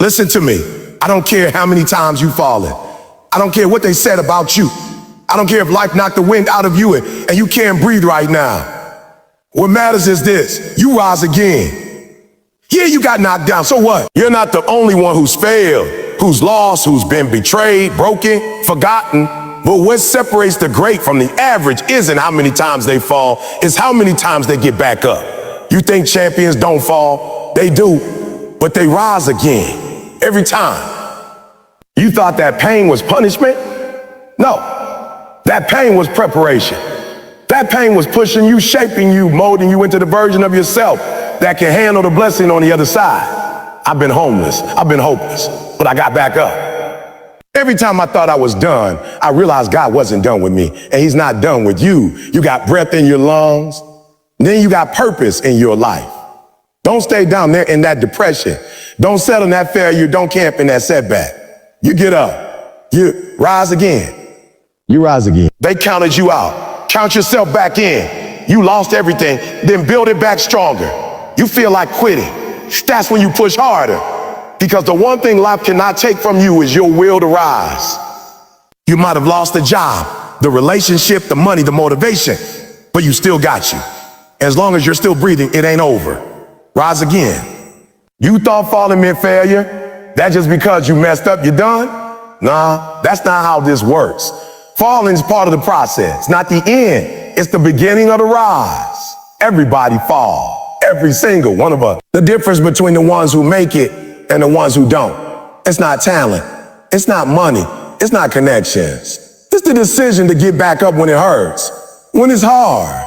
Listen to me. I don't care how many times you've fallen. I don't care what they said about you. I don't care if life knocked the wind out of you and you can't breathe right now. What matters is this: you rise again. Yeah, you got knocked down, so what? You're not the only one who's failed, who's lost, who's been betrayed, broken, forgotten. But what separates the great from the average isn't how many times they fall, it's how many times they get back up. You think champions don't fall? They do, but they rise again, every time. You thought that pain was punishment? No. That pain was preparation. That pain was pushing you, shaping you, molding you into the version of yourself that can handle the blessing on the other side. I've been homeless, I've been hopeless, but I got back up. Every time I thought I was done, I realized God wasn't done with me, and he's not done with you. You got breath in your lungs, and then you got purpose in your life. Don't stay down there in that depression. Don't settle in that failure. Don't camp in that setback. You get up, you rise again. You rise again. They counted you out. Count yourself back in. You lost everything, then build it back stronger. You feel like quitting. That's when you push harder. Because the one thing life cannot take from you is your will to rise. You might have lost the job, the relationship, the money, the motivation, but you still got you. As long as you're still breathing, it ain't over. Rise again. You thought falling meant failure? That just because you messed up, you're done? Nah, that's not how this works. Falling is part of the process, not the end. It's the beginning of the rise. Everybody fall, every single one of us. The difference between the ones who make it and the ones who don't. It's not talent, it's not money, it's not connections. It's the decision to get back up when it hurts, when it's hard,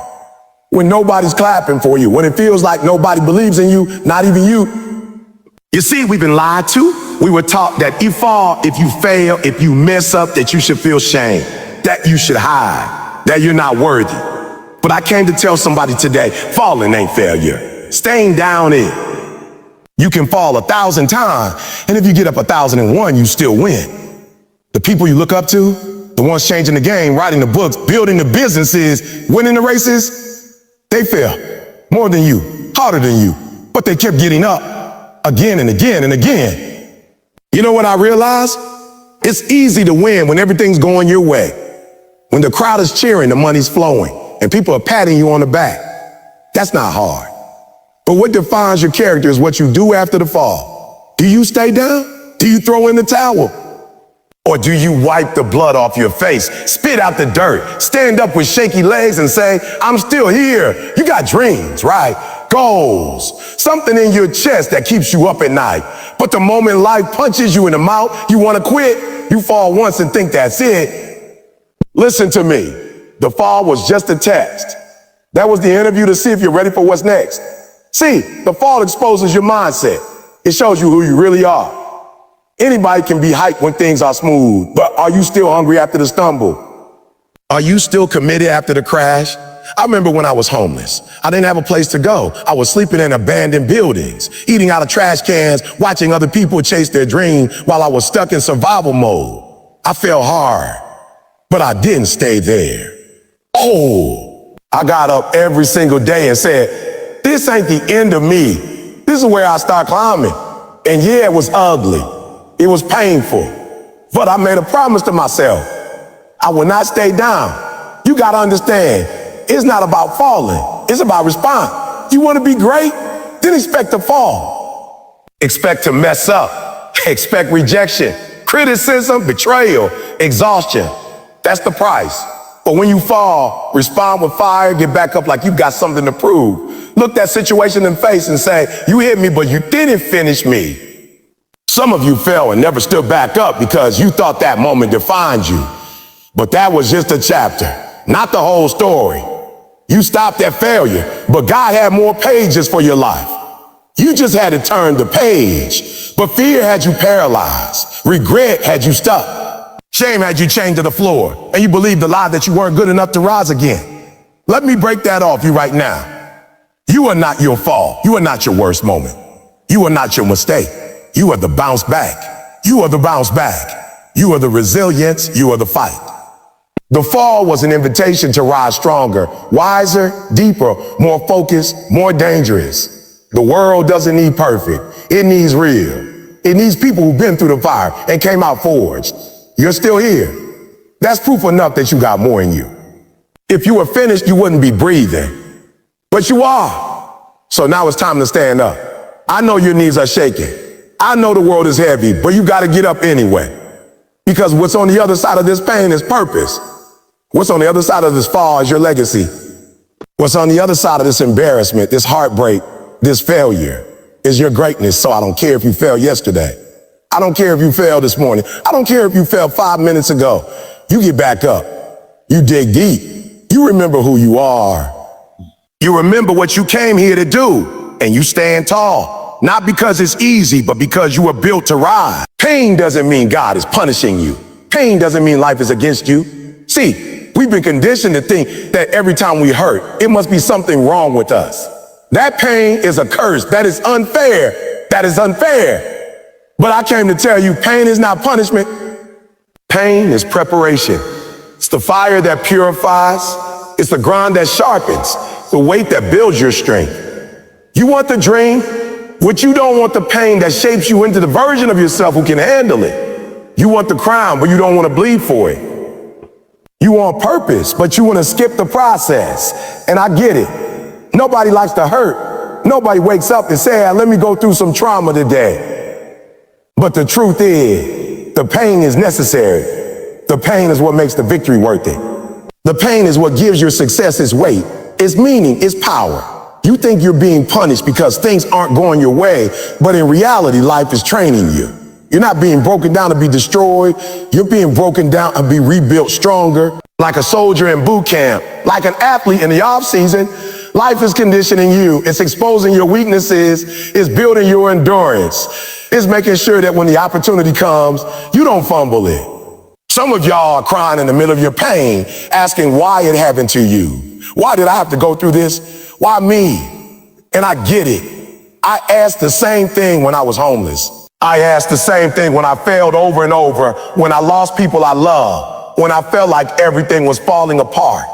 when nobody's clapping for you, when it feels like nobody believes in you, not even you. You see, we've been lied to. We were taught that you fall, if you fail, if you mess up, that you should feel shame, that you should hide, that you're not worthy. But I came to tell somebody today, falling ain't failure. Staying down is. You can fall 1,000 times, and if you get up 1,001, you still win. The people you look up to, the ones changing the game, writing the books, building the businesses, winning the races, they fail more than you, harder than you, but they kept getting up again and again and again. You know what I realized? It's easy to win when everything's going your way. When the crowd is cheering, the money's flowing, and people are patting you on the back. That's not hard. But what defines your character is what you do after the fall. Do you stay down? Do you throw in the towel? Or do you wipe the blood off your face, spit out the dirt, stand up with shaky legs and say, I'm still here? You got dreams, right? Goals, something in your chest that keeps you up at night. But the moment life punches you in the mouth, you want to quit. You fall once and think that's it. Listen to me. The fall was just a test. That was the interview to see if you're ready for what's next. See, the fall exposes your mindset. It shows you who you really are. Anybody can be hyped when things are smooth, but are you still hungry after the stumble? Are you still committed after the crash? I remember when I was homeless. I didn't have a place to go. I was sleeping in abandoned buildings, eating out of trash cans, watching other people chase their dream while I was stuck in survival mode. I fell hard, but I didn't stay there. Oh, I got up every single day and said, this ain't the end of me. This is where I start climbing. And yeah, it was ugly. It was painful. But I made a promise to myself. I will not stay down. You gotta understand, it's not about falling. It's about response. You wanna be great? Then expect to fall. Expect to mess up. Expect rejection, criticism, betrayal, exhaustion. That's the price. But when you fall, respond with fire, get back up like you got something to prove. Look that situation in the face and say, you hit me, but you didn't finish me. Some of you fell and never stood back up because you thought that moment defined you. But that was just a chapter, not the whole story. You stopped at failure, but God had more pages for your life. You just had to turn the page. But fear had you paralyzed. Regret had you stuck. Shame had you chained to the floor, and you believed the lie that you weren't good enough to rise again. Let me break that off you right now. You are not your fall. You are not your worst moment. You are not your mistake. You are the bounce back. You are the bounce back. You are the resilience. You are the fight. The fall was an invitation to rise stronger, wiser, deeper, more focused, more dangerous. The world doesn't need perfect. It needs real. It needs people who've been through the fire and came out forged. You're still here. That's proof enough that you got more in you. If you were finished, you wouldn't be breathing. But you are. So now it's time to stand up. I know your knees are shaking. I know the world is heavy, but you got to get up anyway. Because what's on the other side of this pain is purpose. What's on the other side of this fall is your legacy. What's on the other side of this embarrassment, this heartbreak, this failure is your greatness. So I don't care if you failed yesterday. I don't care if you failed this morning. I don't care if you failed 5 minutes ago. You get back up. You dig deep. You remember who you are. You remember what you came here to do, and you stand tall. Not because it's easy, but because you were built to rise. Pain doesn't mean God is punishing you. Pain doesn't mean life is against you. See, we've been conditioned to think that every time we hurt, it must be something wrong with us. That pain is a curse. That is unfair. That is unfair. But I came to tell you, pain is not punishment. Pain is preparation. It's the fire that purifies. It's the grind that sharpens. The weight that builds your strength. You want the dream, but you don't want the pain that shapes you into the version of yourself who can handle it. You want the crown, but you don't want to bleed for it. You want purpose, but you want to skip the process. And I get it. Nobody likes to hurt. Nobody wakes up and says, let me go through some trauma today. But the truth is, the pain is necessary. The pain is what makes the victory worth it. The pain is what gives your success its weight, its meaning, its power. You think you're being punished because things aren't going your way, but in reality, life is training you. You're not being broken down to be destroyed. You're being broken down to be rebuilt stronger. Like a soldier in boot camp, like an athlete in the off season, life is conditioning you. It's exposing your weaknesses. It's building your endurance. It's making sure that when the opportunity comes, you don't fumble it. Some of y'all are crying in the middle of your pain, asking why it happened to you. Why did I have to go through this? Why me? And I get it. I asked the same thing when I was homeless. I asked the same thing when I failed over and over, when I lost people I love, when I felt like everything was falling apart.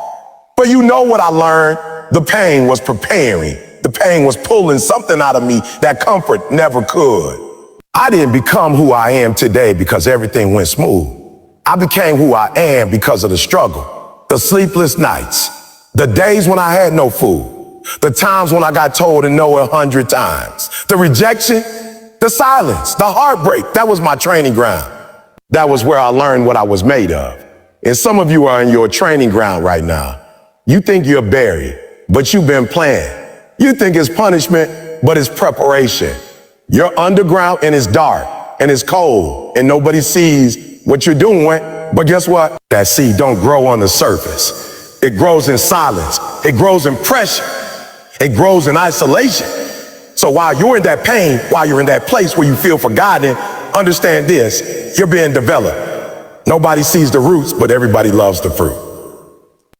But you know what I learned? The pain was preparing. The pain was pulling something out of me that comfort never could. I didn't become who I am today because everything went smooth. I became who I am because of the struggle, the sleepless nights, the days when I had no food, the times when I got told to no 100 times, the rejection, the silence, the heartbreak. That was my training ground. That was where I learned what I was made of. And some of you are in your training ground right now. You think you're buried, but you've been planned. You think it's punishment, but it's preparation. You're underground and it's dark and it's cold and nobody sees what you're doing, but guess what? That seed don't grow on the surface. It grows in silence. It grows in pressure. It grows in isolation. So while you're in that pain, while you're in that place where you feel forgotten, understand this, you're being developed. Nobody sees the roots, but everybody loves the fruit.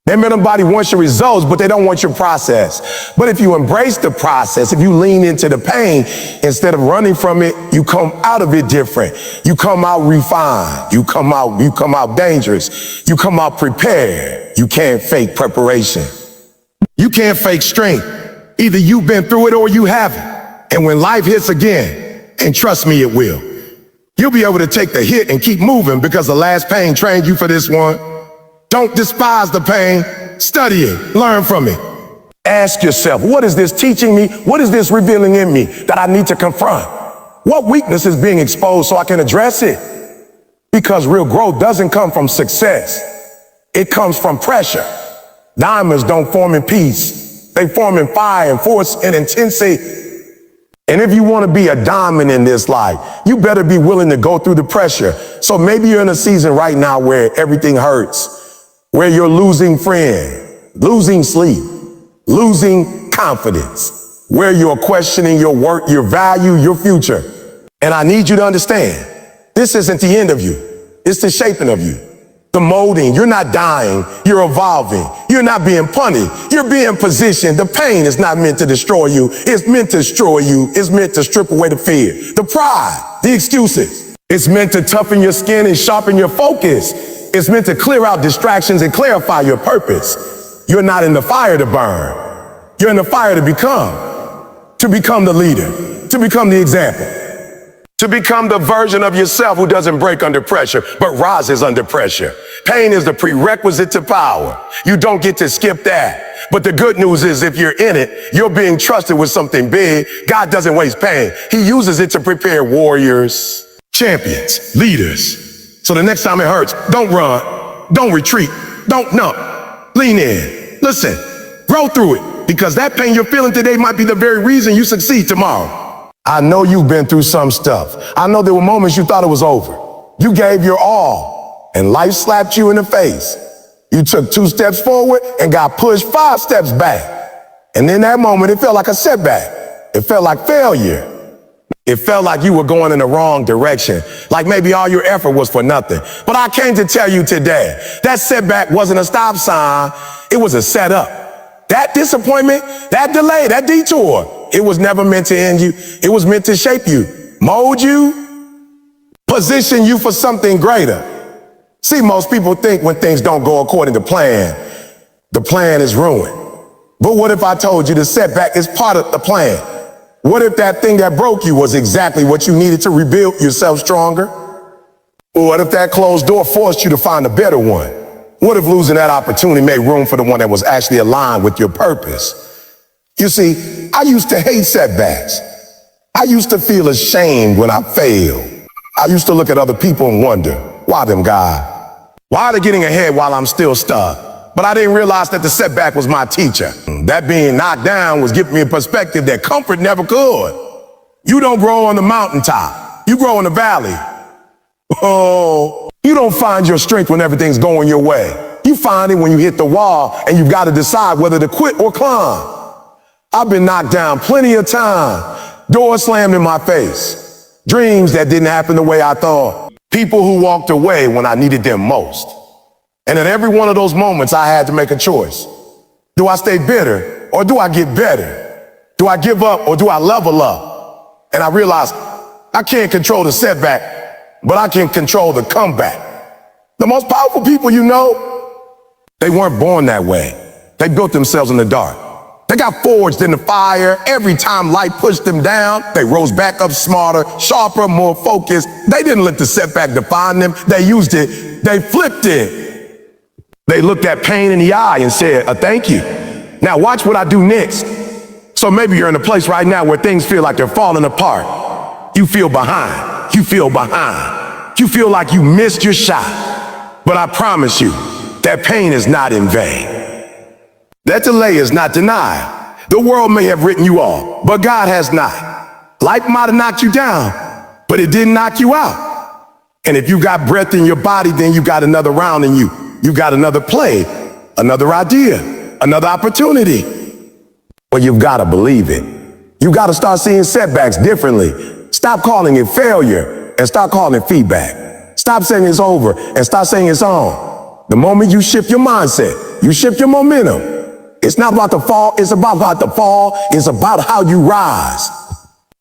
Everybody wants your results, but they don't want your process. But if you embrace the process, if you lean into the pain, instead of running from it, you come out of it different. You come out refined. You come out dangerous. You come out prepared. You can't fake preparation. You can't fake strength. Either you've been through it or you haven't. And when life hits again, and trust me, it will, you'll be able to take the hit and keep moving because the last pain trained you for this one. Don't despise the pain. Study it. Learn from it. Ask yourself, what is this teaching me? What is this revealing in me that I need to confront? What weakness is being exposed so I can address it? Because real growth doesn't come from success. It comes from pressure. Diamonds don't form in peace. They form in fire and force and intensity. And if you want to be a diamond in this life, you better be willing to go through the pressure. So maybe you're in a season right now where everything hurts, where you're losing friends, losing sleep, losing confidence, where you're questioning your work, your value, your future. And I need you to understand, this isn't the end of you. It's the shaping of you. The molding. You're not dying. You're evolving. You're not being punished. You're being positioned. The pain is not meant to destroy you. It's meant to destroy you. It's meant to strip away the fear, the pride, the excuses. It's meant to toughen your skin and sharpen your focus. It's meant to clear out distractions and clarify your purpose. You're not in the fire to burn. You're in the fire to become the leader, to become the example. to become the version of yourself who doesn't break under pressure, but rises under pressure. Pain is the prerequisite to power. You don't get to skip that. But the good news is if you're in it, you're being trusted with something big. God doesn't waste pain. He uses it to prepare warriors, champions, leaders. So the next time it hurts, don't run, don't retreat, don't numb. Lean in, listen, grow through it, because that pain you're feeling today might be the very reason you succeed tomorrow. I know you've been through some stuff. I know there were moments you thought it was over. You gave your all, and life slapped you in the face. You took 2 steps forward and got pushed 5 steps back. And in that moment, it felt like a setback. It felt like failure. It felt like you were going in the wrong direction, like maybe all your effort was for nothing. But I came to tell you today, that setback wasn't a stop sign, it was a setup. That disappointment, that delay, that detour, it was never meant to end you. It was meant to shape you, mold you, position you for something greater. See, most people think when things don't go according to plan, the plan is ruined. But what if I told you the setback is part of the plan? What if that thing that broke you was exactly what you needed to rebuild yourself stronger? Or what if that closed door forced you to find a better one? What if losing that opportunity made room for the one that was actually aligned with your purpose? You see, I used to hate setbacks. I used to feel ashamed when I failed. I used to look at other people and wonder, why them, God? Why are they getting ahead while I'm still stuck? But I didn't realize that the setback was my teacher. That being knocked down was giving me a perspective that comfort never could. You don't grow on the mountaintop. You grow in the valley. Oh, you don't find your strength when everything's going your way. You find it when you hit the wall and you've got to decide whether to quit or climb. I've been knocked down plenty of times. Doors slammed in my face. Dreams that didn't happen the way I thought. People who walked away when I needed them most. And at every one of those moments, I had to make a choice. Do I stay bitter or do I get better? Do I give up or do I level up? And I realized I can't control the setback, but I can control the comeback. The most powerful people you know, they weren't born that way. They built themselves in the dark. They got forged in the fire. Every time light pushed them down, they rose back up smarter, sharper, more focused. They didn't let the setback define them. They used it. They flipped it. They looked at pain in the eye and said, thank you. Now watch what I do next. So maybe you're in a place right now where things feel like they're falling apart. You feel behind. You feel behind. You feel like you missed your shot. But I promise you, that pain is not in vain. That delay is not denial. The world may have written you off, but God has not. Life might have knocked you down, but it didn't knock you out. And if you got breath in your body, then you got another round in you. You got another play, another idea, another opportunity. But you've got to believe it. You got to start seeing setbacks differently. Stop calling it failure and start calling it feedback. Stop saying it's over and start saying it's on. The moment you shift your mindset, you shift your momentum. It's not about the fall, it's about the fall. It's about how you rise.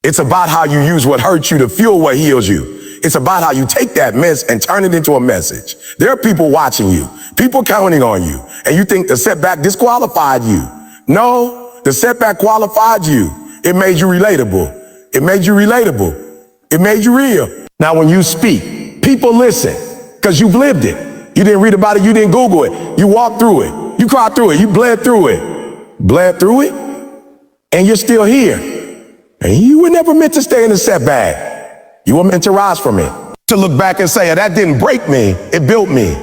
It's about how you use what hurts you to fuel what heals you. It's about how you take that mess and turn it into a message. There are people watching you, people counting on you, and you think the setback disqualified you. No, the setback qualified you. It made you relatable. It made you relatable. It made you real. Now when you speak, people listen because you've lived it. You didn't read about it, you didn't Google it. You walked through it. You cried through it. You bled through it. Bled through it, and you're still here. And you were never meant to stay in the setback. You were meant to rise from it. To look back and say, that didn't break me, it built me.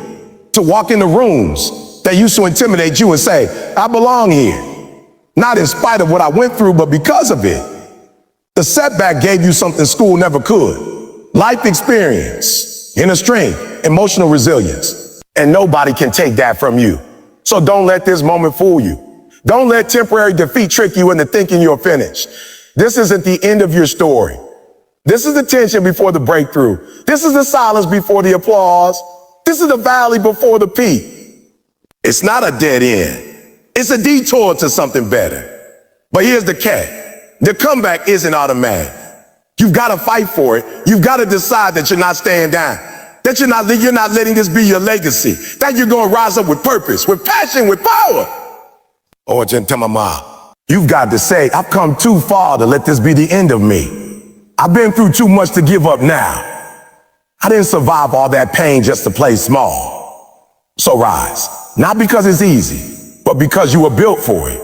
To walk into rooms that used to intimidate you and say, I belong here. Not in spite of what I went through, but because of it. The setback gave you something school never could. Life experience, inner strength, emotional resilience. And nobody can take that from you. So don't let this moment fool you. Don't let temporary defeat trick you into thinking you're finished. This isn't the end of your story. This is the tension before the breakthrough. This is the silence before the applause. This is the valley before the peak. It's not a dead end. It's a detour to something better. But here's the catch. The comeback isn't automatic. You've got to fight for it. You've got to decide that you're not staying down. That you're not letting this be your legacy. That you're going to rise up with purpose, with passion, with power. Or just tell my mom, you've got to say, I've come too far to let this be the end of me. I've been through too much to give up now. I didn't survive all that pain just to play small. So rise, not because it's easy, but because you were built for it.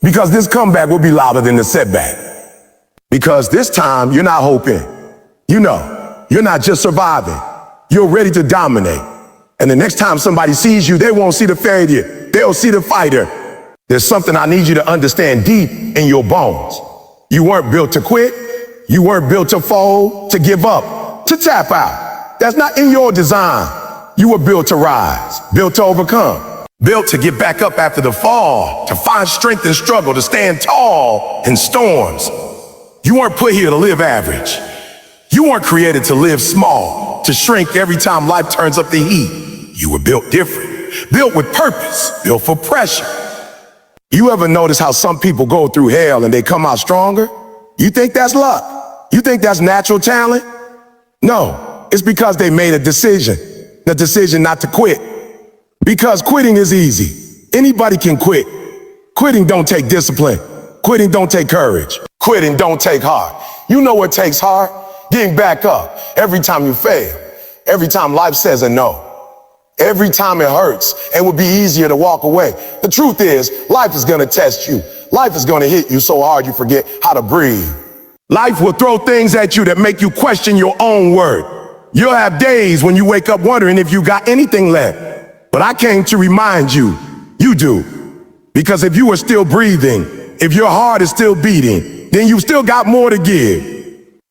Because this comeback will be louder than the setback. Because this time you're not hoping. You know, you're not just surviving. You're ready to dominate. And the next time somebody sees you, they won't see the failure. They'll see the fighter. There's something I need you to understand deep in your bones. You weren't built to quit. You weren't built to fold, to give up, to tap out. That's not in your design. You were built to rise, built to overcome, built to get back up after the fall, to find strength in struggle, to stand tall in storms. You weren't put here to live average. You weren't created to live small, to shrink every time life turns up the heat. You were built different, built with purpose, built for pressure. You ever notice how some people go through hell and they come out stronger? You think that's luck? You think that's natural talent? No, it's because they made a decision, the decision not to quit. Because quitting is easy. Anybody can quit. Quitting don't take discipline. Quitting don't take courage. Quitting don't take heart. You know what takes heart? Getting back up every time you fail. Every time life says a no. Every time it hurts, it would be easier to walk away. The truth is, life is gonna test you. Life is gonna hit you so hard you forget how to breathe. Life will throw things at you that make you question your own worth. You'll have days when you wake up wondering if you got anything left. But I came to remind you, you do. Because if you were still breathing, if your heart is still beating, then you still got more to give.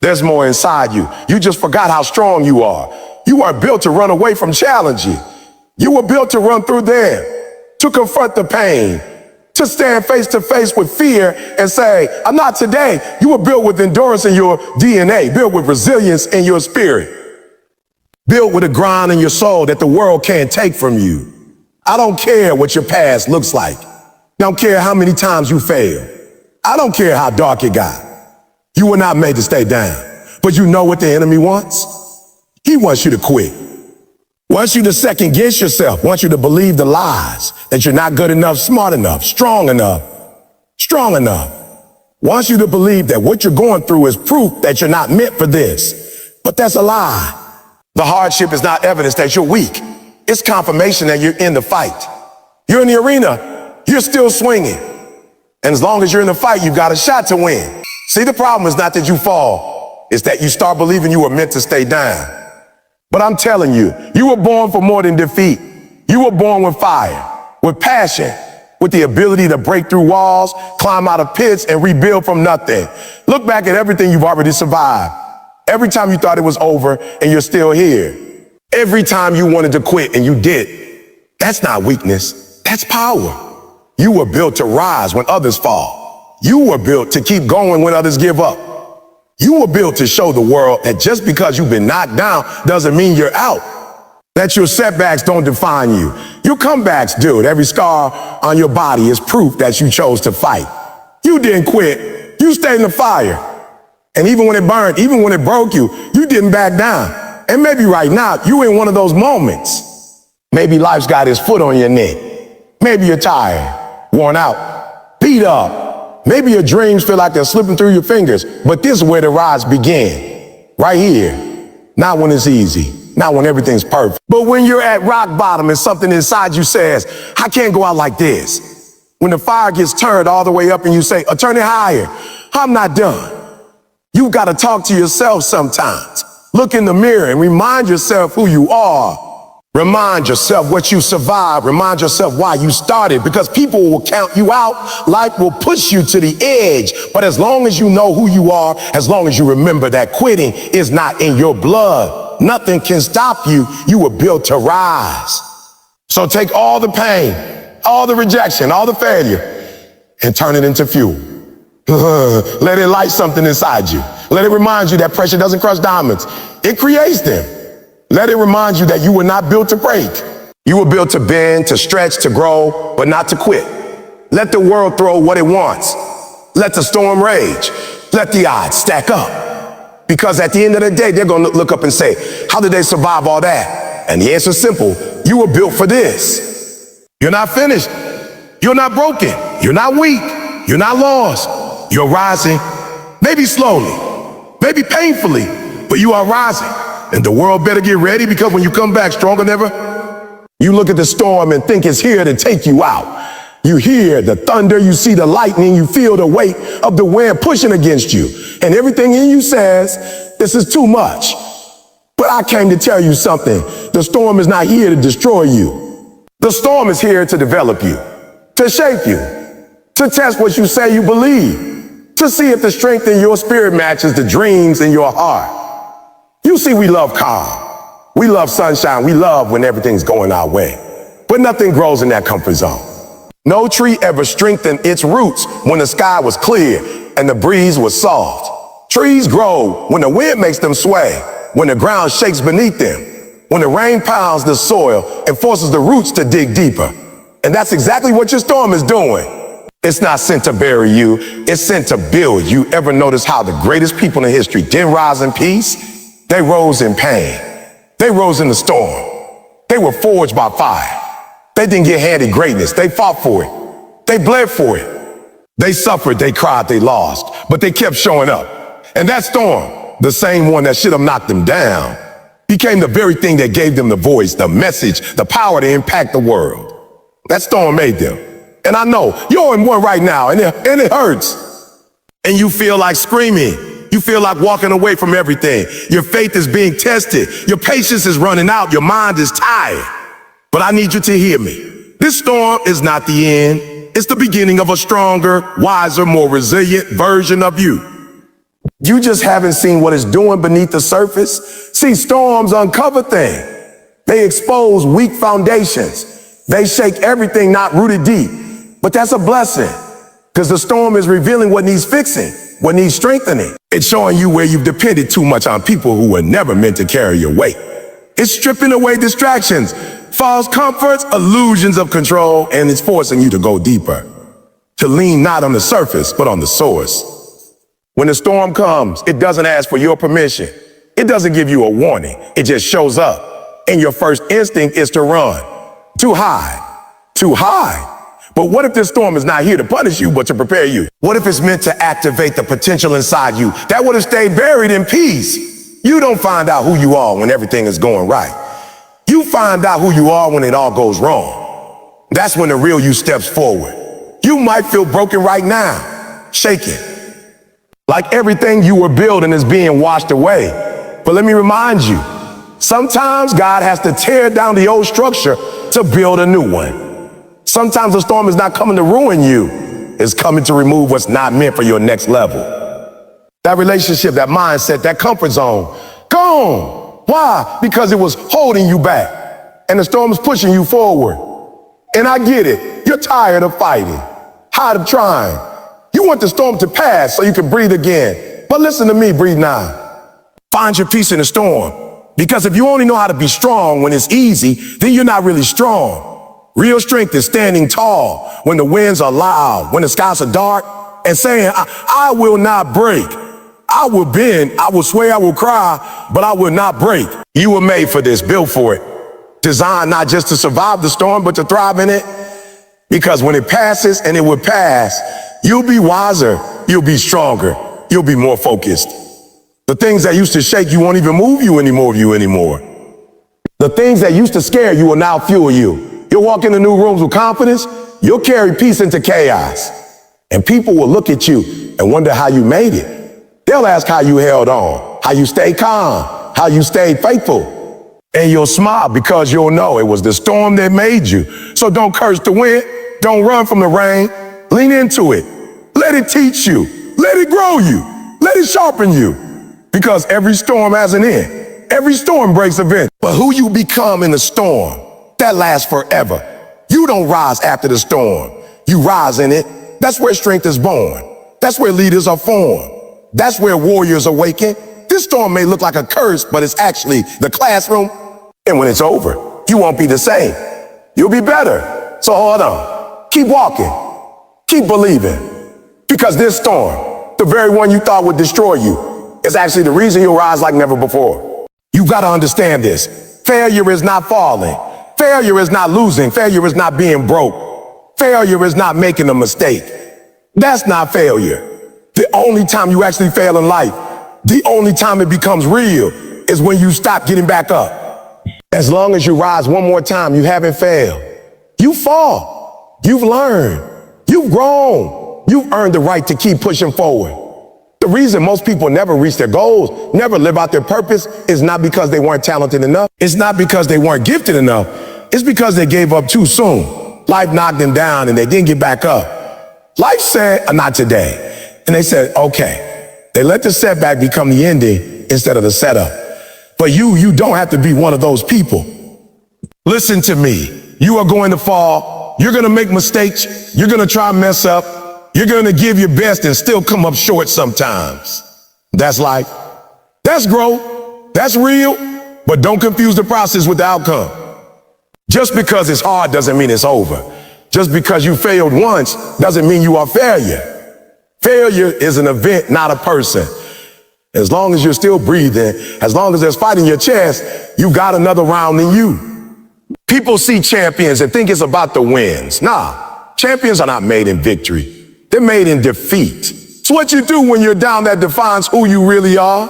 There's more inside you. You just forgot how strong you are. You are built to run away from challenges. You were built to run through them, to confront the pain, to stand face to face with fear and say, I'm not today. You were built with endurance in your DNA, built with resilience in your spirit, built with a grind in your soul that the world can't take from you. I don't care what your past looks like. I don't care how many times you failed. I don't care how dark it got. You were not made to stay down. But you know what the enemy wants? He wants you to quit. Wants you to second guess yourself. Wants you to believe the lies that you're not good enough, smart enough, strong enough. Wants you to believe that what you're going through is proof that you're not meant for this. But that's a lie. The hardship is not evidence that you're weak. It's confirmation that you're in the fight. You're in the arena. You're still swinging. And as long as you're in the fight, you've got a shot to win. See, the problem is not that you fall. It's that you start believing you were meant to stay down. But I'm telling you, you were born for more than defeat. You were born with fire, with passion, with the ability to break through walls, climb out of pits, and rebuild from nothing. Look back at everything you've already survived. Every time you thought it was over and you're still here. Every time you wanted to quit and you did. That's not weakness. That's power. You were built to rise when others fall. You were built to keep going when others give up. You were built to show the world that just because you've been knocked down doesn't mean you're out. That your setbacks don't define you. Your comebacks do. Every scar on your body is proof that you chose to fight. You didn't quit. You stayed in the fire. And even when it burned, even when it broke you, you didn't back down. And maybe right now, you're in one of those moments. Maybe life's got his foot on your neck. Maybe you're tired, worn out, beat up. Maybe your dreams feel like they're slipping through your fingers, but this is where the rise began, right here. Not when it's easy, not when everything's perfect, but when you're at rock bottom and something inside you says, I can't go out like this. When the fire gets turned all the way up and you say, turn it higher, I'm not done. You've got to talk to yourself sometimes. Look in the mirror and remind yourself who you are. Remind yourself what you survived. Remind yourself why you started, because people will count you out. Life will push you to the edge. But as long as you know who you are, as long as you remember that quitting is not in your blood, nothing can stop you. You were built to rise. So take all the pain, all the rejection, all the failure, and turn it into fuel. Let it light something inside you. Let it remind you that pressure doesn't crush diamonds. It creates them. Let it remind you that you were not built to break. You were built to bend, to stretch, to grow, but not to quit. Let the world throw what it wants. Let the storm rage. Let the odds stack up. Because at the end of the day, they're going to look up and say, how did they survive all that? And the answer is simple. You were built for this. You're not finished. You're not broken. You're not weak. You're not lost. You're rising, maybe slowly, maybe painfully, but you are rising. And the world better get ready, because when you come back stronger than ever, you look at the storm and think it's here to take you out. You hear the thunder, you see the lightning, you feel the weight of the wind pushing against you. And everything in you says, this is too much. But I came to tell you something. The storm is not here to destroy you. The storm is here to develop you, to shape you, to test what you say you believe, to see if the strength in your spirit matches the dreams in your heart. You see, we love calm. We love sunshine. We love when everything's going our way. But nothing grows in that comfort zone. No tree ever strengthened its roots when the sky was clear and the breeze was soft. Trees grow when the wind makes them sway, when the ground shakes beneath them, when the rain pounds the soil and forces the roots to dig deeper. And that's exactly what your storm is doing. It's not sent to bury you, it's sent to build you. Ever notice how the greatest people in history didn't rise in peace? They rose in pain. They rose in the storm. They were forged by fire. They didn't get handed greatness. They fought for it. They bled for it. They suffered, they cried, they lost, but they kept showing up. And that storm, the same one that should have knocked them down, became the very thing that gave them the voice, the message, the power to impact the world. That storm made them. And I know you're in one right now, and it hurts. And you feel like screaming. You feel like walking away from everything. Your faith is being tested. Your patience is running out. Your mind is tired. But I need you to hear me. This storm is not the end. It's the beginning of a stronger, wiser, more resilient version of you. You just haven't seen what it's doing beneath the surface. See, storms uncover things. They expose weak foundations. They shake everything not rooted deep. But that's a blessing, because the storm is revealing what needs fixing, what needs strengthening. It's showing you where you've depended too much on people who were never meant to carry your weight. It's stripping away distractions, false comforts, illusions of control, and it's forcing you to go deeper, to lean not on the surface, but on the source. When the storm comes, it doesn't ask for your permission. It doesn't give you a warning. It just shows up. And your first instinct is to run, to hide, to hide. But what if this storm is not here to punish you, but to prepare you? What if it's meant to activate the potential inside you that would have stayed buried in peace? You don't find out who you are when everything is going right. You find out who you are when it all goes wrong. That's when the real you steps forward. You might feel broken right now, shaking, like everything you were building is being washed away. But let me remind you, sometimes God has to tear down the old structure to build a new one. Sometimes the storm is not coming to ruin you. It's coming to remove what's not meant for your next level. That relationship, that mindset, that comfort zone, gone. Why? Because it was holding you back. And the storm is pushing you forward. And I get it. You're tired of fighting, tired of trying. You want the storm to pass so you can breathe again. But listen to me, breathe now. Find your peace in the storm. Because if you only know how to be strong when it's easy, then you're not really strong. Real strength is standing tall when the winds are loud, when the skies are dark, and saying, I will not break. I will bend, I will sway, I will cry, but I will not break. You were made for this, built for it. Designed not just to survive the storm, but to thrive in it. Because when it passes, and it will pass, you'll be wiser, you'll be stronger, you'll be more focused. The things that used to shake you won't even move you anymore. The things that used to scare you will now fuel you. You'll walk into new rooms with confidence. You'll carry peace into chaos. And people will look at you and wonder how you made it. They'll ask how you held on, how you stayed calm, how you stayed faithful. And you'll smile because you'll know it was the storm that made you. So don't curse the wind. Don't run from the rain. Lean into it. Let it teach you. Let it grow you. Let it sharpen you. Because every storm has an end. Every storm breaks event. But who you become in the storm, that lasts forever. You don't rise after the storm. You rise in it. That's where strength is born. That's where leaders are formed. That's where warriors awaken. This storm may look like a curse, but it's actually the classroom. And when it's over, you won't be the same. You'll be better. So hold on. Keep walking. Keep believing. Because this storm, the very one you thought would destroy you, is actually the reason you'll rise like never before. You've got to understand this. Failure is not falling. Failure is not losing. Failure is not being broke. Failure is not making a mistake. That's not failure. The only time you actually fail in life The only time it becomes real is when you stop getting back up. As long as you rise one more time, you haven't failed. You fall. You've learned. You've grown. You've earned the right to keep pushing forward. The reason most people never reach their goals, never live out their purpose, is not because they weren't talented enough. It's not because they weren't gifted enough. It's because they gave up too soon. Life knocked them down and they didn't get back up. Life said, not today. And they said, okay. They let the setback become the ending instead of the setup. But you don't have to be one of those people. Listen to me. You are going to fall. You're going to make mistakes. You're going to try and mess up. You're going to give your best and still come up short sometimes. That's life. That's growth. That's real. But don't confuse the process with the outcome. Just because it's hard doesn't mean it's over. Just because you failed once doesn't mean you are failure. Failure is an event, not a person. As long as you're still breathing, as long as there's fight in your chest, you got another round in you. People see champions and think it's about the wins. Nah, champions are not made in victory. They're made in defeat. It's what you do when you're down that defines who you really are.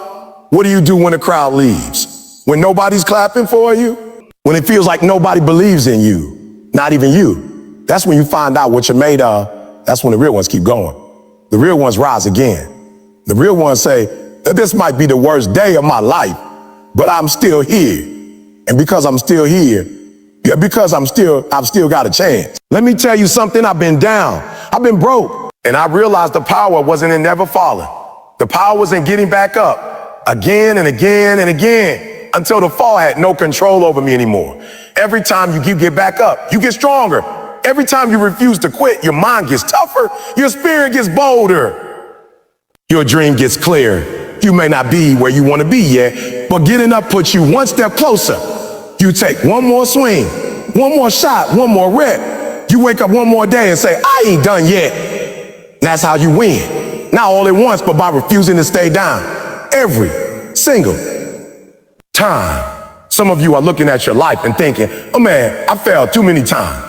What do you do when the crowd leaves? When nobody's clapping for you? When it feels like nobody believes in you, not even you. That's when you find out what you're made of. That's when the real ones keep going. The real ones rise again. The real ones say, this might be the worst day of my life, but I'm still here. And because I'm still here, I've still got a chance. Let me tell you something. I've been down. I've been broke. And I realized the power wasn't in never falling. The power was in getting back up again and again and again until the fall had no control over me anymore. Every time you get back up, you get stronger. Every time you refuse to quit, your mind gets tougher, your spirit gets bolder. Your dream gets clear. You may not be where you want to be yet, but getting up puts you one step closer. You take one more swing, one more shot, one more rep. You wake up one more day and say, I ain't done yet. That's how you win. Not all at once, but by refusing to stay down. Every single time. Some of you are looking at your life and thinking, oh man, I failed too many times.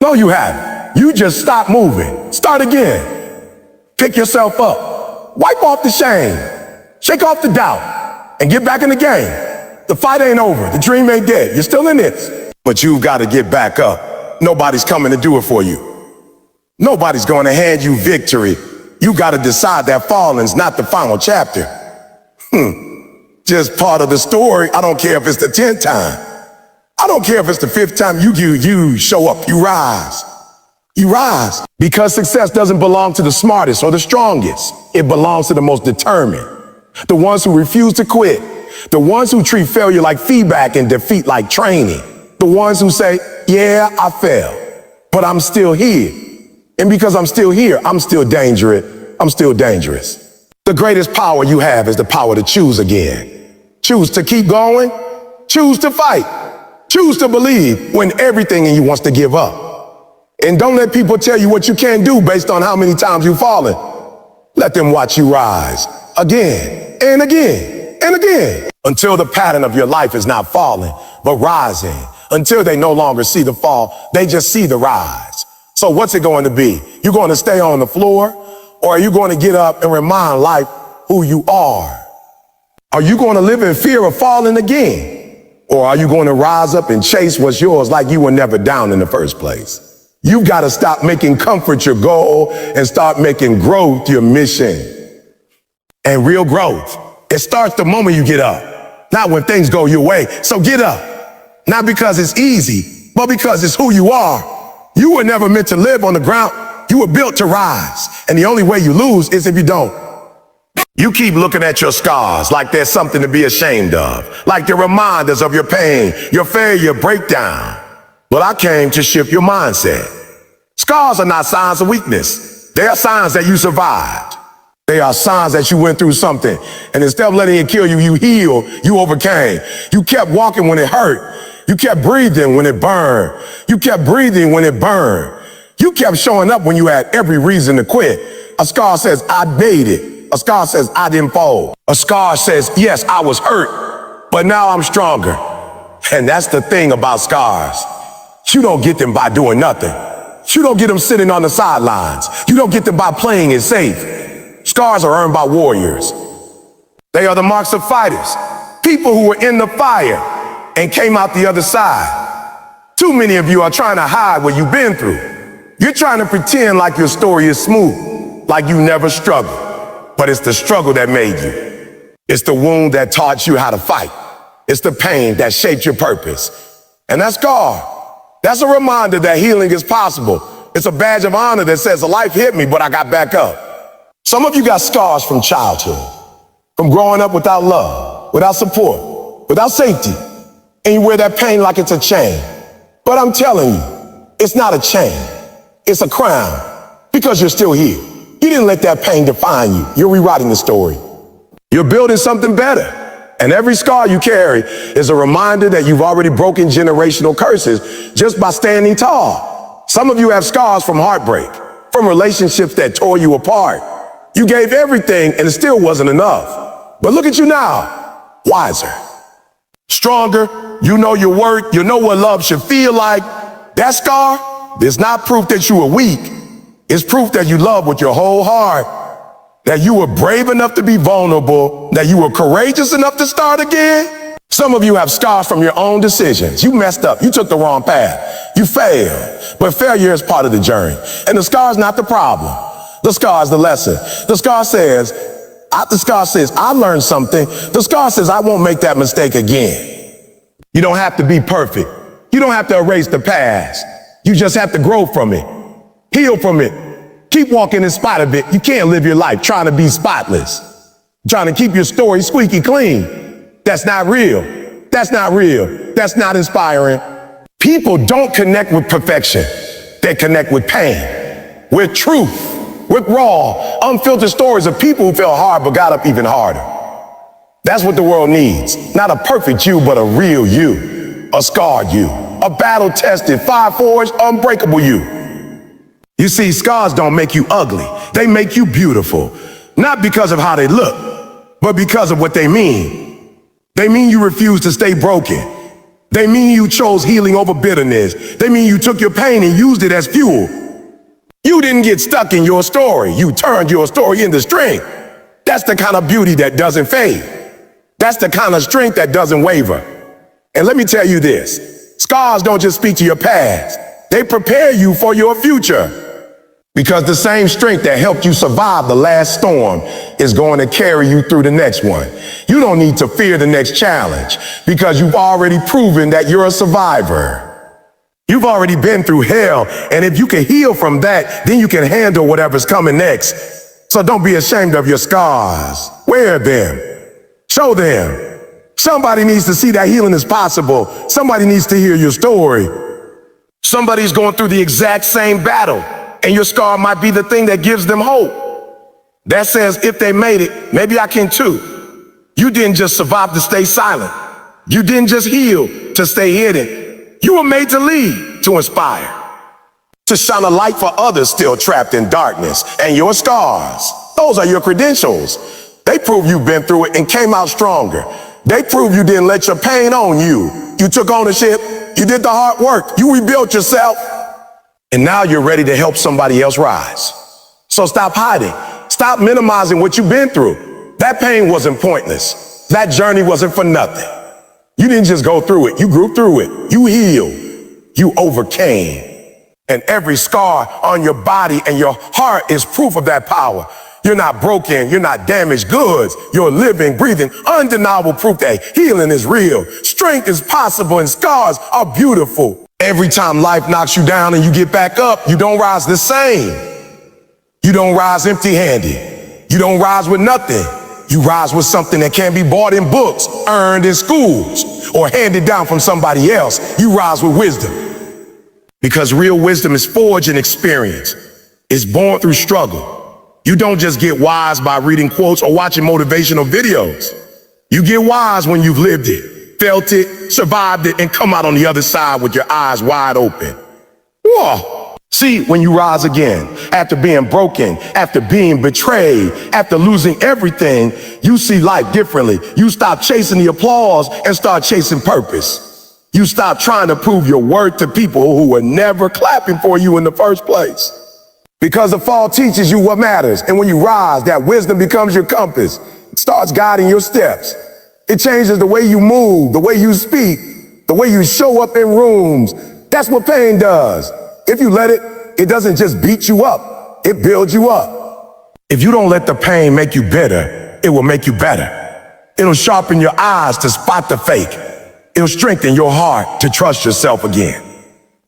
No, you haven't. You just stop moving. Start again. Pick yourself up. Wipe off the shame. Shake off the doubt and get back in the game. The fight ain't over. The dream ain't dead. You're still in this. But you've got to get back up. Nobody's coming to do it for you. Nobody's going to hand you victory. You got to decide that falling's not the final chapter. Just part of the story. I don't care if it's the 10th time. I don't care if it's the 5th time you show up, you rise. You rise. Because success doesn't belong to the smartest or the strongest. It belongs to the most determined. The ones who refuse to quit. The ones who treat failure like feedback and defeat like training. The ones who say, yeah, I failed, but I'm still here. And because I'm still here, I'm still dangerous. I'm still dangerous. The greatest power you have is the power to choose again. Choose to keep going. Choose to fight. Choose to believe when everything in you wants to give up. And don't let people tell you what you can't do based on how many times you've fallen. Let them watch you rise again and again and again until the pattern of your life is not falling, but rising. Until they no longer see the fall, they just see the rise. So what's it going to be? You're going to stay on the floor, or are you going to get up and remind life who you are? Are you going to live in fear of falling again? Or are you going to rise up and chase what's yours like you were never down in the first place? You've got to stop making comfort your goal and start making growth your mission. And real growth, it starts the moment you get up, not when things go your way. So get up, not because it's easy, but because it's who you are. You were never meant to live on the ground. You were built to rise. And the only way you lose is if you don't. You keep looking at your scars like there's something to be ashamed of, like they're reminders of your pain, your failure, breakdown. But I came to shift your mindset. Scars are not signs of weakness. They are signs that you survived. They are signs that you went through something. And instead of letting it kill you, you healed, you overcame. You kept walking when it hurt. You kept breathing when it burned. You kept breathing when it burned. You kept showing up when you had every reason to quit. A scar says, I made it. A scar says, I didn't fold. A scar says, yes, I was hurt, but now I'm stronger. And that's the thing about scars. You don't get them by doing nothing. You don't get them sitting on the sidelines. You don't get them by playing it safe. Scars are earned by warriors. They are the marks of fighters, people who were in the fire and came out the other side. Too many of you are trying to hide what you've been through. You're trying to pretend like your story is smooth, like you never struggled. But it's the struggle that made you. It's the wound that taught you how to fight. It's the pain that shaped your purpose. And that scar, that's a reminder that healing is possible. It's a badge of honor that says, life hit me, but I got back up. Some of you got scars from childhood, from growing up without love, without support, without safety. And you wear that pain like it's a chain. But I'm telling you, it's not a chain. It's a crown, because you're still here. You didn't let that pain define you. You're rewriting the story. You're building something better. And every scar you carry is a reminder that you've already broken generational curses just by standing tall. Some of you have scars from heartbreak, from relationships that tore you apart. You gave everything and it still wasn't enough. But look at you now, wiser, stronger. You know your worth. You know what love should feel like. That scar is not proof that you were weak. It's proof that you love with your whole heart, that you were brave enough to be vulnerable, that you were courageous enough to start again. Some of you have scars from your own decisions. You messed up. You took the wrong path. You failed. But failure is part of the journey. And the scar is not the problem. The scar is the lesson. The scar says, I learned something. The scar says, I won't make that mistake again. You don't have to be perfect. You don't have to erase the past. You just have to grow from it, heal from it, keep walking in spite of it. You can't live your life trying to be spotless, trying to keep your story squeaky clean. That's not real. That's not real. That's not inspiring. People don't connect with perfection. They connect with pain, with truth, with raw, unfiltered stories of people who fell hard but got up even harder. That's what the world needs. Not a perfect you, but a real you, a scarred you, a battle-tested, fire-forged, unbreakable you. You see, scars don't make you ugly. They make you beautiful. Not because of how they look, but because of what they mean. They mean you refuse to stay broken. They mean you chose healing over bitterness. They mean you took your pain and used it as fuel. You didn't get stuck in your story. You turned your story into strength. That's the kind of beauty that doesn't fade. That's the kind of strength that doesn't waver. And let me tell you this, scars don't just speak to your past. They prepare you for your future. Because the same strength that helped you survive the last storm is going to carry you through the next one. You don't need to fear the next challenge because you've already proven that you're a survivor. You've already been through hell, and if you can heal from that, then you can handle whatever's coming next. So don't be ashamed of your scars. Wear them. Show them. Somebody needs to see that healing is possible. Somebody needs to hear your story. Somebody's going through the exact same battle, and your scar might be the thing that gives them hope. That says, if they made it, maybe I can too. You didn't just survive to stay silent. You didn't just heal to stay hidden. You were made to lead, to inspire, to shine a light for others still trapped in darkness. And your scars, those are your credentials. They prove you've been through it and came out stronger. They prove you didn't let your pain own you. You took ownership. You did the hard work. You rebuilt yourself. And now you're ready to help somebody else rise. So stop hiding. Stop minimizing what you've been through. That pain wasn't pointless. That journey wasn't for nothing. You didn't just go through it. You grew through it. You healed. You overcame. And every scar on your body and your heart is proof of that power. You're not broken. You're not damaged goods. You're living, breathing, undeniable proof that healing is real. Strength is possible and scars are beautiful. Every time life knocks you down and you get back up, you don't rise the same. You don't rise empty-handed. You don't rise with nothing. You rise with something that can't be bought in books, earned in schools, or handed down from somebody else. You rise with wisdom. Because real wisdom is forged in experience. It's born through struggle. You don't just get wise by reading quotes or watching motivational videos. You get wise when you've lived it, felt it, survived it, and come out on the other side with your eyes wide open. Whoa. See, when you rise again, after being broken, after being betrayed, after losing everything, you see life differently. You stop chasing the applause and start chasing purpose. You stop trying to prove your worth to people who were never clapping for you in the first place. Because the fall teaches you what matters. And when you rise, that wisdom becomes your compass. starts guiding your steps. It changes the way you move, the way you speak, the way you show up in rooms. That's what pain does. If you let it, it doesn't just beat you up, it builds you up. If you don't let the pain make you bitter, it will make you better. It'll sharpen your eyes to spot the fake. It'll strengthen your heart to trust yourself again.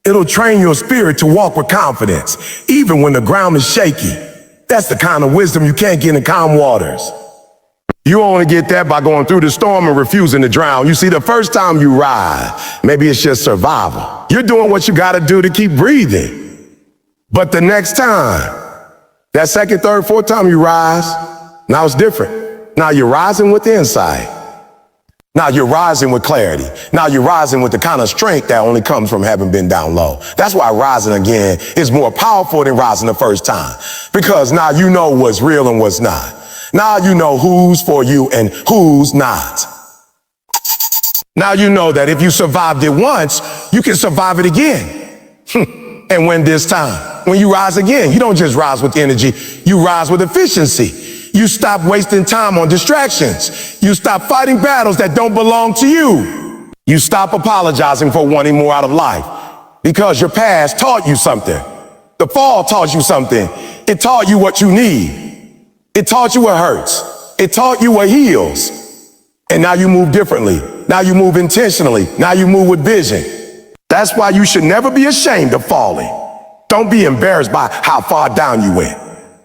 It'll train your spirit to walk with confidence, even when the ground is shaky. That's the kind of wisdom you can't get in calm waters. You only get that by going through the storm and refusing to drown. You see, the first time you rise, maybe it's just survival. You're doing what you gotta do to keep breathing. But the next time, that second, third, fourth time you rise, now it's different. Now you're rising with insight. Now you're rising with clarity. Now you're rising with the kind of strength that only comes from having been down low. That's why rising again is more powerful than rising the first time. Because now you know what's real and what's not. Now you know who's for you and who's not. Now you know that if you survived it once, you can survive it again. And when this time, when you rise again, you don't just rise with energy, you rise with efficiency. You stop wasting time on distractions. You stop fighting battles that don't belong to you. You stop apologizing for wanting more out of life because your past taught you something. The fall taught you something. It taught you what you need. It taught you what hurts. It taught you what heals. And now you move differently. Now you move intentionally. Now you move with vision. That's why you should never be ashamed of falling. Don't be embarrassed by how far down you went.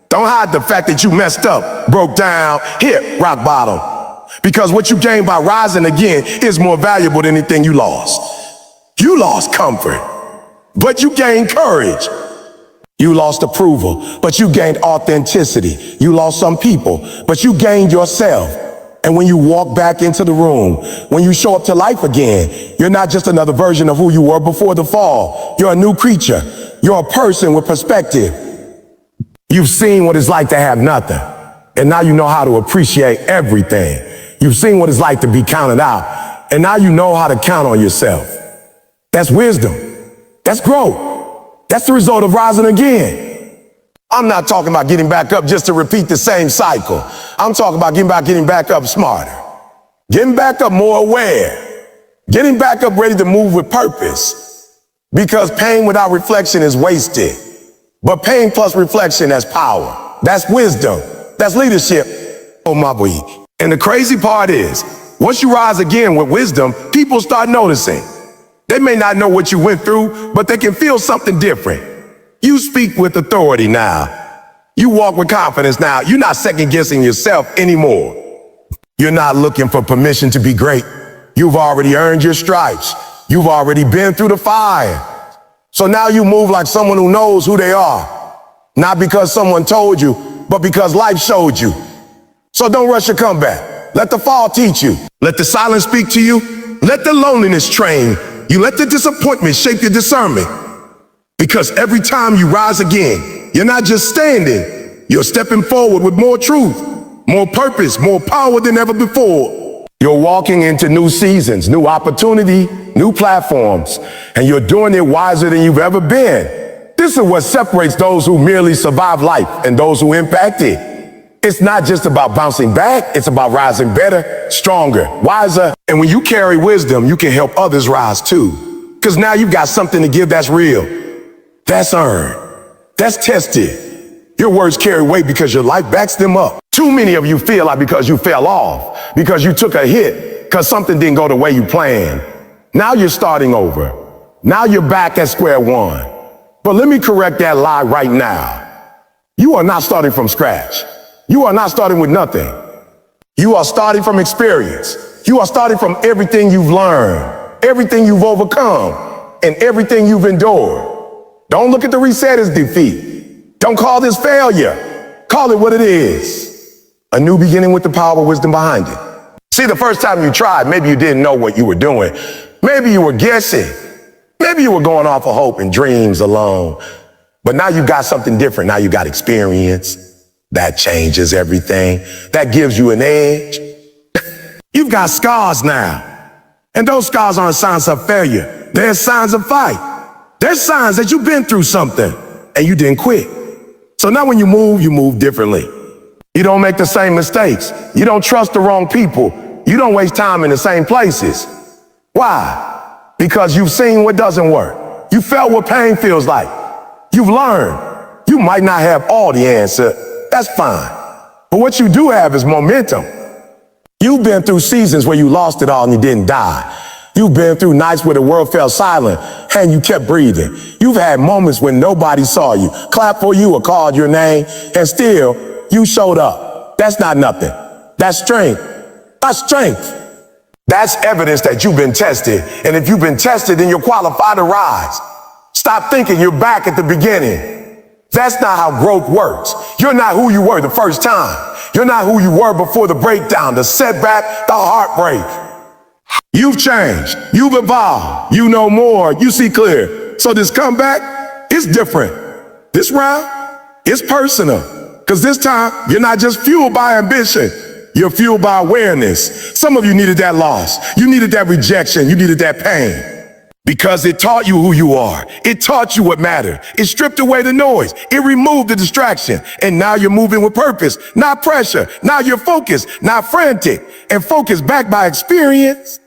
Don't hide the fact that you messed up, broke down, hit rock bottom. Because what you gained by rising again is more valuable than anything you lost. You lost comfort, but you gained courage. You lost approval, but you gained authenticity. You lost some people, but you gained yourself. And when you walk back into the room, when you show up to life again, you're not just another version of who you were before the fall. You're a new creature. You're a person with perspective. You've seen what it's like to have nothing, and now you know how to appreciate everything. You've seen what it's like to be counted out, and now you know how to count on yourself. That's wisdom. That's growth. That's the result of rising again. I'm not talking about getting back up just to repeat the same cycle. I'm talking about getting back up smarter, getting back up more aware, getting back up ready to move with purpose. Because pain without reflection is wasted. But pain plus reflection, that's power. That's wisdom. That's leadership. Oh, my boy. And the crazy part is, once you rise again with wisdom, people start noticing. They may not know what you went through, but they can feel something different. You speak with authority now. You walk with confidence now. You're not second guessing yourself anymore. You're not looking for permission to be great. You've already earned your stripes. You've already been through the fire. So now you move like someone who knows who they are. Not because someone told you, but because life showed you. So don't rush your comeback. Let the fall teach you. Let the silence speak to you. Let the loneliness train you. Let the disappointment shape your discernment. Because every time you rise again, you're not just standing. You're stepping forward with more truth, more purpose, more power than ever before. You're walking into new seasons, new opportunity, new platforms, and you're doing it wiser than you've ever been. This is what separates those who merely survive life and those who impact it. It's not just about bouncing back, it's about rising better, stronger, wiser. And when you carry wisdom, you can help others rise too. Because now you've got something to give that's real, that's earned, that's tested. Your words carry weight because your life backs them up. Too many of you feel like because you fell off, because you took a hit, because something didn't go the way you planned. Now you're starting over. Now you're back at square one. But let me correct that lie right now. You are not starting from scratch. You are not starting with nothing. You are starting from experience. You are starting from everything you've learned, everything you've overcome, and everything you've endured. Don't look at the reset as defeat. Don't call this failure. Call it what it is. A new beginning with the power of wisdom behind it. See, the first time you tried, maybe you didn't know what you were doing. Maybe you were guessing. Maybe you were going off of hope and dreams alone. But now you got something different. Now you got experience. That changes everything. That gives you an edge. You've got scars now. And those scars aren't signs of failure. They're signs of fight. They're signs that you've been through something and you didn't quit. So now when you move differently. You don't make the same mistakes. You don't trust the wrong people. You don't waste time in the same places. Why? Because you've seen what doesn't work. You felt what pain feels like. You've learned. You might not have all the answer. That's fine. But what you do have is momentum. You've been through seasons where you lost it all and you didn't die. You've been through nights where the world fell silent and you kept breathing. You've had moments when nobody saw you, clapped for you or called your name, and still you showed up. That's not nothing. That's strength. That's strength. That's evidence that you've been tested. And if you've been tested, then you're qualified to rise. Stop thinking you're back at the beginning. That's not how growth works. You're not who you were the first time. You're not who you were before the breakdown, the setback, the heartbreak. You've changed. You've evolved. You know more. You see clear. So this comeback is different. This round is personal. Because this time, you're not just fueled by ambition. You're fueled by awareness. Some of you needed that loss. You needed that rejection. You needed that pain. Because it taught you who you are. It taught you what mattered. It stripped away the noise. It removed the distraction. And now you're moving with purpose, not pressure. Now you're focused, not frantic. And focused backed by experience,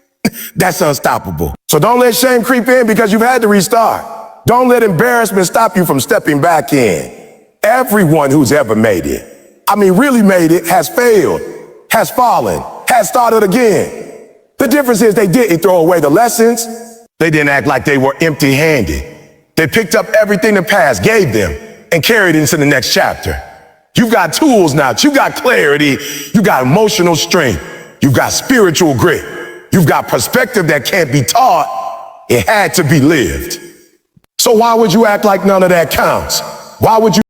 that's unstoppable. So don't let shame creep in because you've had to restart. Don't let embarrassment stop you from stepping back in. Everyone who's ever made it, really made it, has failed, has fallen, has started again. The difference is they didn't throw away the lessons. They didn't act like they were empty-handed. They picked up everything the past gave them and carried it into the next chapter. You've got tools now. You've got clarity. You've got emotional strength. You've got spiritual grit. You've got perspective that can't be taught. It had to be lived. So why would you act like none of that counts? Why would you